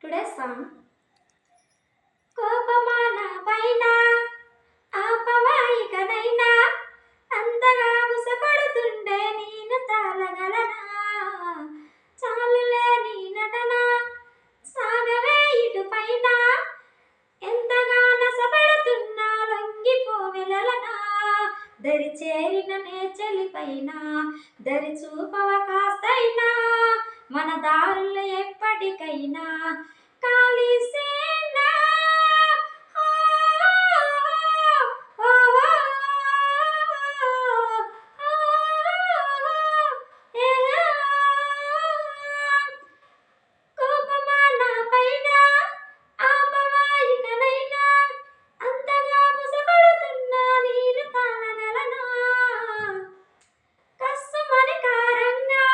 today song కోపమాన పైన ఆపవాయికనైనా అంతగా ముసపడుతుండే నేను తాళగలనా చాలులే నీ నటన సాగవే ఇటు పైన ఎంతగా నసపెడుతున్నా లొంగిపోవెలనా దరి చేరిన నే చెలిపైన దరి చూపవ కాస్తైనా మన దారులు ఎప్పటికైనా కలిసేనా కోపమాన పైన ఆపవాయికనైనా అంతగా ముసగొడుతున్నా నేను తాళగలనా కస్సుమని కారంగా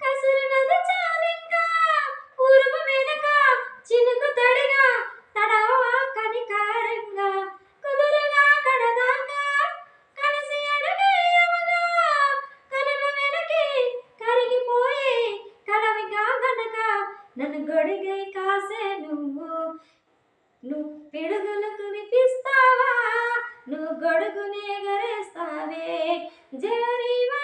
కసురునది చాలింకా ఉరుము వెనుక చినుకు తడిగా తడవా కనికారంగా కుదురుగా కడదాకా కలిసి అడుగేయముగా కనుల వెనకే కరిగిపోయే కలవిగా గనక నన్ను గొడిగై కాసే నువ్వు పిడుగులు కురిపిస్తావా నువ్వు గొడుగునే ఎగరేస్తావే జరీవా